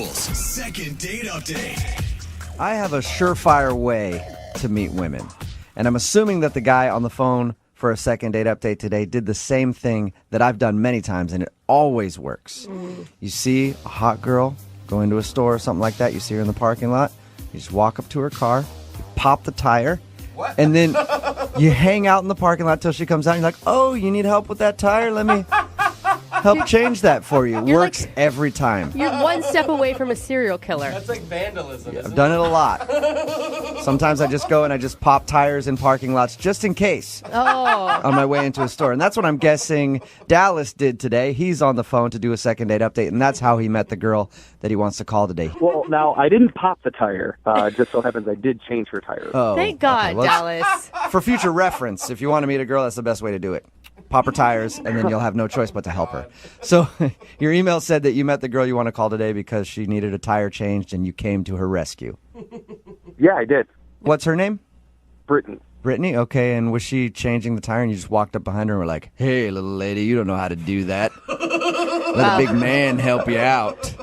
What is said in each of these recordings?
Michael's second date update. I have a surefire way to meet women. And I'm assuming that the guy on the phone for a second date update today did the same thing that I've done many times, and it always works. You see a hot girl go into a store or something like that. You see her in the parking lot. You just walk up to her car, you pop the tire, and then you hang out in the parking lot till she comes out. And you're like, oh, you need help with that tire? Let me help change that for you. Works like, every time. You're one step away from a serial killer. That's like vandalism, isn't I've done it a lot. Sometimes I just go and I just pop tires in parking lots just in case on my way into a store. And that's what I'm guessing Dallas did today. He's on the phone to do a second date update, and that's how he met the girl that he wants to call today. Well, now, I didn't pop the tire. Just so happens I did change her tire. Oh, Thank God, okay. Well, Dallas. For future reference, if you want to meet a girl, that's the best way to do it. Pop her tires, and then you'll have no choice but to help her. So your email said that you met the girl you want to call today because she needed a tire changed, and you came to her rescue. Yeah, I did. What's her name? Brittany. Brittany? Okay, and was she changing the tire, and you just walked up behind her and were like, hey, little lady, you don't know how to do that. Let a big man help you out.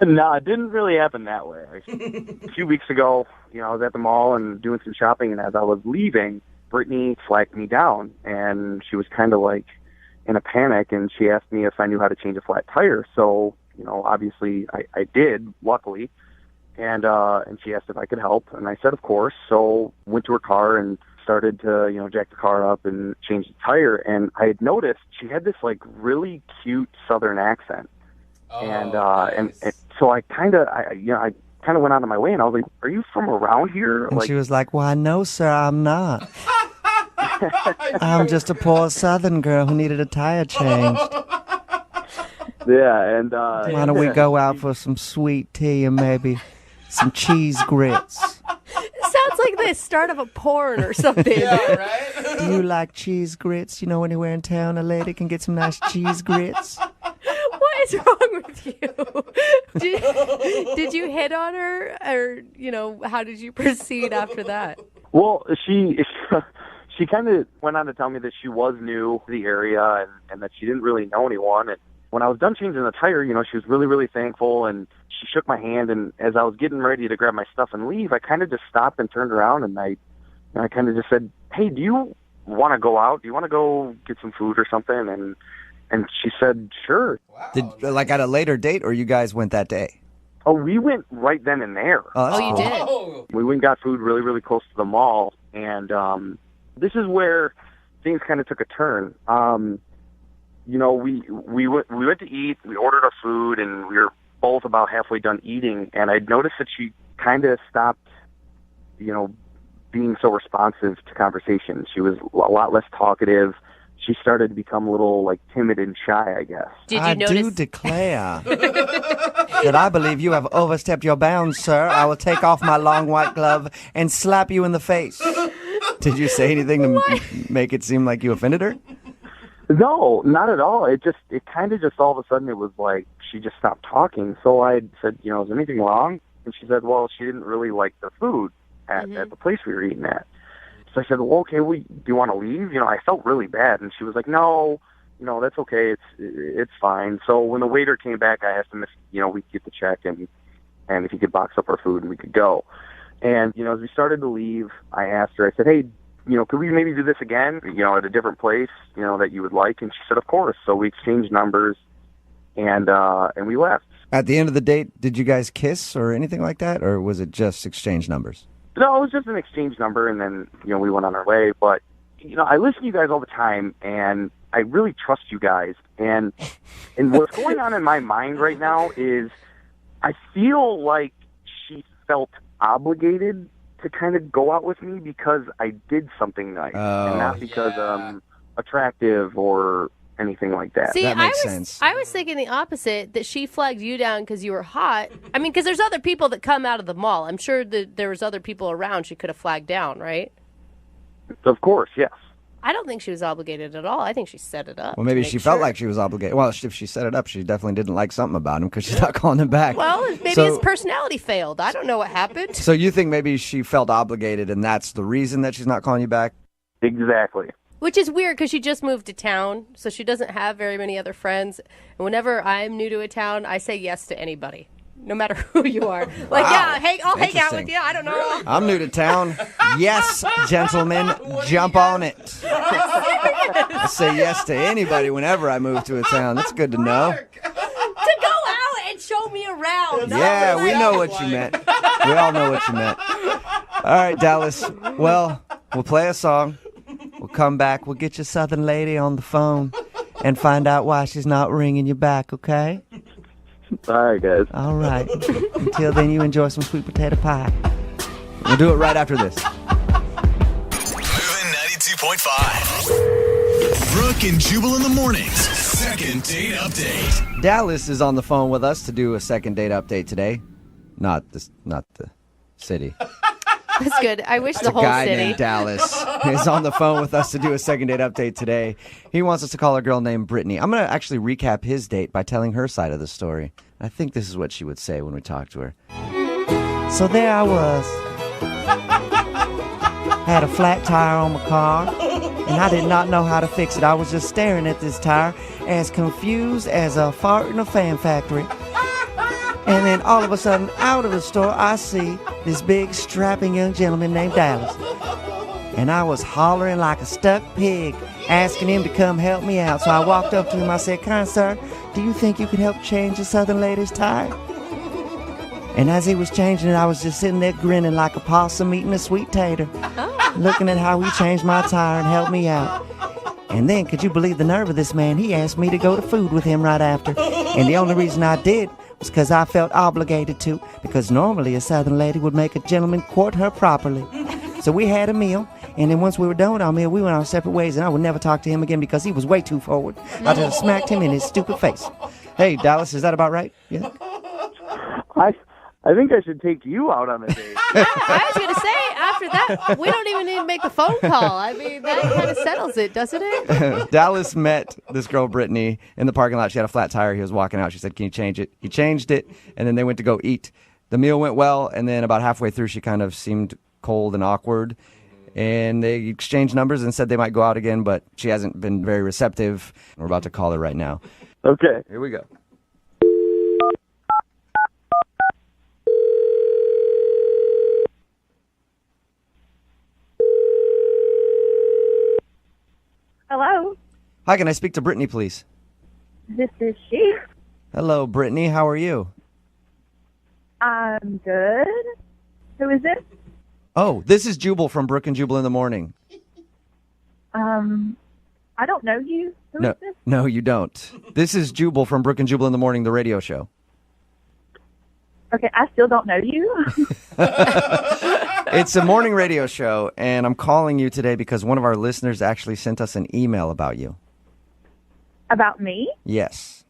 No, it didn't really happen that way. A few weeks ago, I was at the mall and doing some shopping, and as I was leaving, Brittany flagged me down, and she was kind of like in a panic, and she asked me if I knew how to change a flat tire. So, obviously I did, luckily, and she asked if I could help, and I said, of course. So went to her car and started to, jack the car up and change the tire, and I had noticed she had this like really cute Southern accent, and so I kind of went out of my way, and I was like, "Are you from around here?" And she was like, "Why, no, sir, I'm not. I'm just a poor Southern girl who needed a tire changed." Yeah, and why don't we go out for some sweet tea and maybe some cheese grits? Sounds like the start of a porn or something. Yeah, right? Do you like cheese grits? Anywhere in town a lady can get some nice cheese grits? What is wrong with you? Did you hit on her, or how did you proceed after that? Well, she kind of went on to tell me that she was new to the area and that she didn't really know anyone. And when I was done changing the tire, she was really, really thankful, and she shook my hand. And as I was getting ready to grab my stuff and leave, I kind of just stopped and turned around, and I kind of just said, "Hey, do you want to go out? Do you want to go get some food or something?" And she said, "Sure." Did, like at a later date, or you guys went that day? Oh, we went right then and there. Oh, you cool. did? Oh. We went and got food really, really close to the mall, and this is where things kind of took a turn. We went to eat, we ordered our food, and we were both about halfway done eating, and I noticed that she kind of stopped, being so responsive to conversation. She was a lot less talkative. She started to become a little, timid and shy, I guess. Did you I notice? do declare that I believe you have overstepped your bounds, sir. I will take off my long white glove and slap you in the face. Did you say anything to make it seem like you offended her? No, not at all. It kind of just all of a sudden it was like she just stopped talking. So I said, is there anything wrong? And she said, well, she didn't really like the food at the place we were eating at. So I said, well, okay, do you want to leave? I felt really bad. And she was like, no, that's okay. It's fine. So when the waiter came back, I asked him if, we could get the check and if he could box up our food and we could go. And, as we started to leave, I asked her, I said, hey, could we maybe do this again, at a different place, that you would like? And she said, of course. So we exchanged numbers and we left. At the end of the date, did you guys kiss or anything like that? Or was it just exchange numbers? No, it was just an exchange number, and then, we went on our way. But, I listen to you guys all the time, and I really trust you guys. And what's going on in my mind right now is I feel like she felt obligated to kind of go out with me because I did something nice, and not because I'm attractive or anything like that. See, that makes sense. I was thinking the opposite, that she flagged you down because you were hot. I mean, because there's other people that come out of the mall. I'm sure that there was other people around she could have flagged down, right? Of course, yes. I don't think she was obligated at all. I think she set it up. Well, maybe she felt like she was obligated. Well, if she set it up, she definitely didn't like something about him because she's not calling him back. Well, maybe his personality failed. I don't know what happened. So you think maybe she felt obligated, and that's the reason that she's not calling you back? Exactly. Which is weird because she just moved to town, so she doesn't have very many other friends. And whenever I'm new to a town, I say yes to anybody. no matter who you are. Like, yeah, hey, I'll hang out with Interesting. you. I don't know. I'm new to town. Yes, gentlemen, jump on it. I say yes to anybody whenever I move to a town. That's good to know. To go out and show me around. Yeah, we know what you meant. We all know what you meant. All right, Dallas. Well, we'll play a song. We'll come back. We'll get your southern lady on the phone and find out why she's not ringing you back, okay? All right, guys. All right. Until then, you enjoy some sweet potato pie. We'll do it right after this. Moving 92.5. Brooke and Jubal in the mornings. Second date update. Dallas is on the phone with us to do a second date update today. Not the city. That's good. I wish the A whole guy city. named Dallas is on the phone with us to do a second date update today. He wants us to call a girl named Brittany. I'm going to actually recap his date by telling her side of the story. I think this is what she would say when we talk to her. So there I was. Had a flat tire on my car, and I did not know how to fix it. I was just staring at this tire as confused as a fart in a fan factory. And then all of a sudden, out of the store, I see this big, strapping young gentleman named Dallas. And I was hollering like a stuck pig, asking him to come help me out. So I walked up to him. I said, "Kind sir, do you think you could help change the southern lady's tire?" And as he was changing it, I was just sitting there grinning like a possum eating a sweet tater, looking at how he changed my tire and helped me out. And then, could you believe the nerve of this man? He asked me to go to food with him right after. And the only reason I did was because I felt obligated to, because normally a southern lady would make a gentleman court her properly. So we had a meal, and then once we were done with our meal, we went our separate ways, and I would never talk to him again because he was way too forward. I just smacked him in his stupid face. Hey, Dallas, is that about right? Yeah. I think I should take you out on a date. I was going to say, after that, we don't even need to make a phone call. I mean, that kind of settles it, doesn't it? Dallas met this girl, Brittany, in the parking lot. She had a flat tire. He was walking out. She said, "Can you change it?" He changed it, and then they went to go eat. The meal went well, and then about halfway through, she kind of seemed cold and awkward. And they exchanged numbers and said they might go out again, but she hasn't been very receptive. We're about to call her right now. Okay. Here we go. Hello, Hi, can I speak to Brittany, please? this is she. Hello, Brittany. How are you? I'm good. Who is this? Oh, this is Jubal from Brooke and Jubal in the Morning. I don't know you. Who is this? No, you don't. This is Jubal from Brooke and Jubal in the Morning, the radio show. Okay, I still don't know you. It's a morning radio show, and I'm calling you today because one of our listeners actually sent us an email about you. About me? Yes.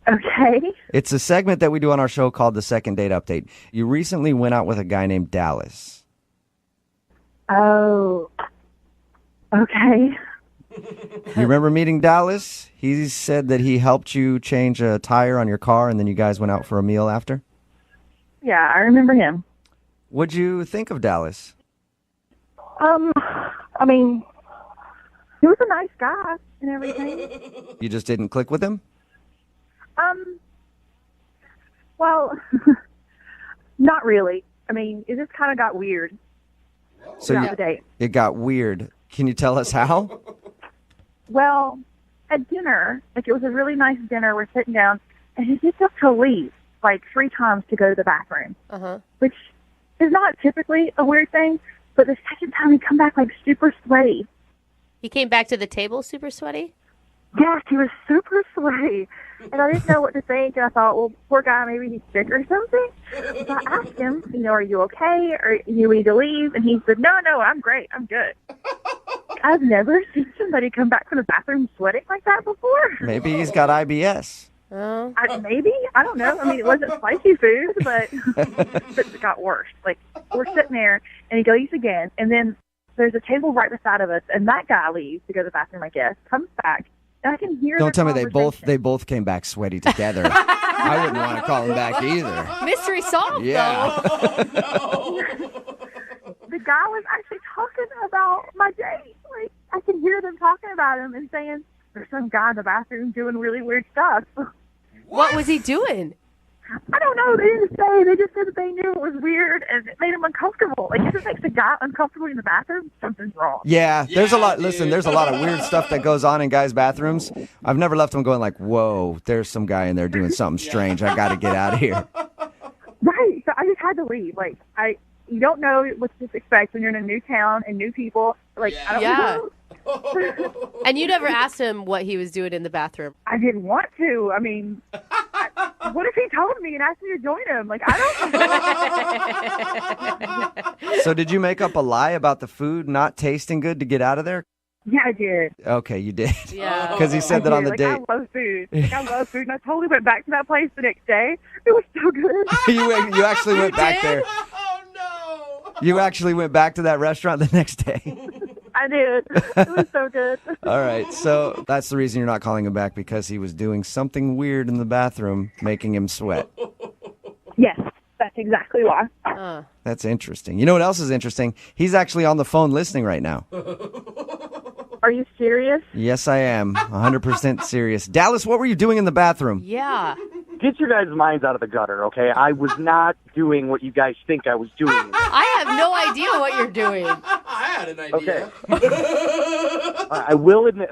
Okay. It's a segment that we do on our show called the Second Date Update. You recently went out with a guy named Dallas. Oh. Okay. You remember meeting Dallas? He said that he helped you change a tire on your car, and then you guys went out for a meal after? Yeah, I remember him. What'd you think of Dallas? I mean, he was a nice guy and everything. You just didn't click with him? Well, not really. I mean, it just kind of got weird So throughout the date. it got weird. Can you tell us how? Well, at dinner, like it was a really nice dinner, we're sitting down, and he gets up to leave like 3 times to go to the bathroom, which is not typically a weird thing, but the second time he come back like super sweaty. He came back to the table super sweaty? Yes, he was super sweaty, and I didn't know what to think, and I thought, well, poor guy, maybe he's sick or something. So I asked him, are you okay, or you need to leave? And he said, no, I'm great, I'm good. I've never seen somebody come back from the bathroom sweating like that before. Maybe he's got IBS. Oh. Maybe. I don't know. I mean, it wasn't spicy food, but it got worse. Like, we're sitting there, and he leaves again, and then there's a table right beside of us, and that guy leaves to go to the bathroom, I guess, comes back, and I can hear Don't tell me they conversation. both came back sweaty together. I wouldn't want to call him back either. Mystery solved, Yeah. The guy was actually talking about my date. Like, I can hear them talking about him and saying, there's some guy in the bathroom doing really weird stuff. What was he doing? I don't know. They didn't say. They just said that they knew it was weird and it made them uncomfortable. Like, if it makes a guy uncomfortable in the bathroom, something's wrong. Yeah, there's a lot. dude. Listen, there's a lot of weird stuff that goes on in guys' bathrooms. I've never left them going like, whoa, there's some guy in there doing something strange. I got to get out of here. Right. So I just had to leave. Like, you don't know what to expect when you're in a new town and new people. Like, I don't know. And you never asked him what he was doing in the bathroom. I didn't want to. I mean, what if he told me and asked me to join him? Like, I don't. So did you make up a lie about the food not tasting good to get out of there? Yeah, I did. Okay, you did. Yeah. Because he said that on the like, date. I love food. Like, I love food, and I totally went back to that place the next day. It was so good. You actually went back there. Oh, no. You actually went back to that restaurant the next day. I did. It was so good. All right, so that's the reason you're not calling him back, because he was doing something weird in the bathroom, making him sweat. Yes, that's exactly why. That's interesting. You know what else is interesting? He's actually on the phone listening right now. Are you serious? Yes, I am. 100% serious. Dallas, what were you doing in the bathroom? Yeah. Get your guys' minds out of the gutter, okay? I was not doing what you guys think I was doing. I have no idea what you're doing. I had an idea. Okay. I will admit,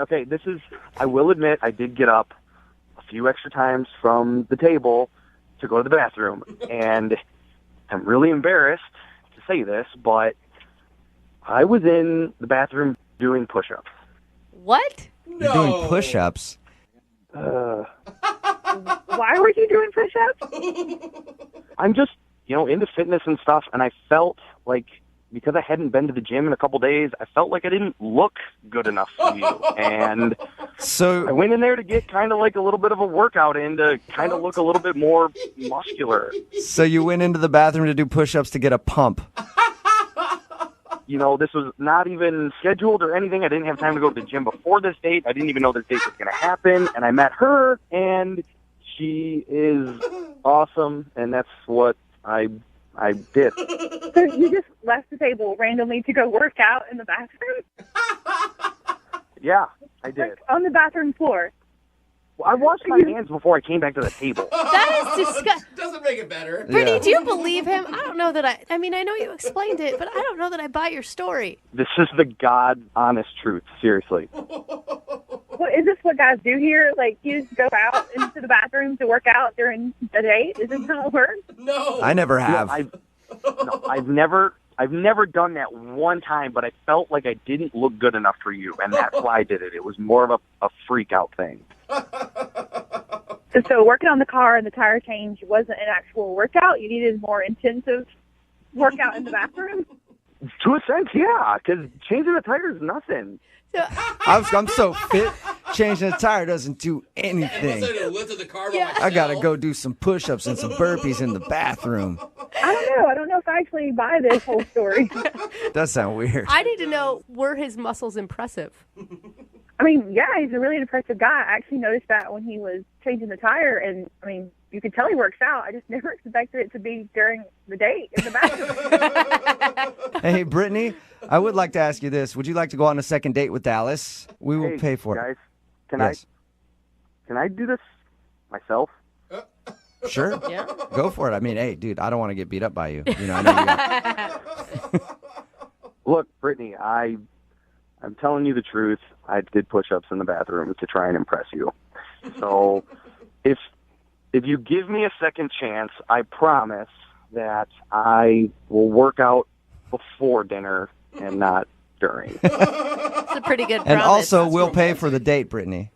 I did get up a few extra times from the table to go to the bathroom. And I'm really embarrassed to say this, but I was in the bathroom doing push-ups. What? You're doing push-ups. Why were you doing push-ups? I'm just, into fitness and stuff, and I felt like, because I hadn't been to the gym in a couple days, I felt like I didn't look good enough for you. And So I went in there to get kind of like a little bit of a workout in to kind of look a little bit more muscular. So you went into the bathroom to do push-ups to get a pump. This was not even scheduled or anything. I didn't have time to go to the gym before this date. I didn't even know this date was going to happen. And I met her, and she is awesome, and that's what I did. So you just left the table randomly to go work out in the bathroom? Yeah, I did. Like, on the bathroom floor? Well, I washed my hands before I came back to the table. That is disgusting. Doesn't make it better. Brittany, do you believe him? I don't know that I mean, I know you explained it, but I don't know that I buy your story. This is the God-honest truth, seriously. Well, is this what guys do here? Like, you just go out into the bathroom to work out during the date? Is this how it works? No. I never have. I've never done that one time, but I felt like I didn't look good enough for you, and that's why I did it. It was more of a freak-out thing. So working on the car and the tire change wasn't an actual workout? You needed more intensive workout in the bathroom? To a sense, yeah, because changing the tire is nothing. I'm so fit. Changing the tire doesn't do anything. Lifted the car by I gotta myself. go do some push-ups and some burpees in the bathroom. I don't know if I actually buy this whole story. Does sound weird. I need to know, were his muscles impressive? I mean, yeah, he's a really impressive guy. I actually noticed that when he was changing the tire, and, I mean, you could tell he works out. I just never expected it to be during the date in the bathroom. Hey, Brittany, I would like to ask you this. Would you like to go on a second date with Dallas? We will Hey, pay for guys, it. Yes. Can I do this myself? Sure. Yeah. Go for it. I mean, hey, dude, I don't want to get beat up by you. I know you got... Look, Brittany, I'm telling you the truth. I did push-ups in the bathroom to try and impress you. So if you give me a second chance, I promise that I will work out before dinner and not during. It's a pretty good promise. And also, we'll pay for the date, Brittany.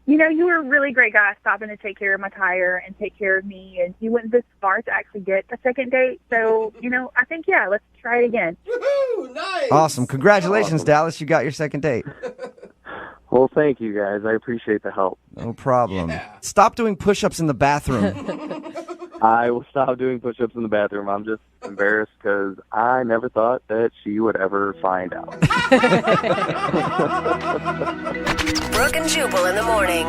You were a really great guy stopping to take care of my tire and take care of me, and you went this far to actually get a second date. So, I think, yeah, let's try it again. Woohoo! Nice. Awesome. Congratulations, Dallas. You got your second date. Well, thank you, guys. I appreciate the help. No problem. Yeah. Stop doing push-ups in the bathroom. I will stop doing push-ups in the bathroom. I'm just embarrassed because I never thought that she would ever find out. Brooke and Jubal in the morning.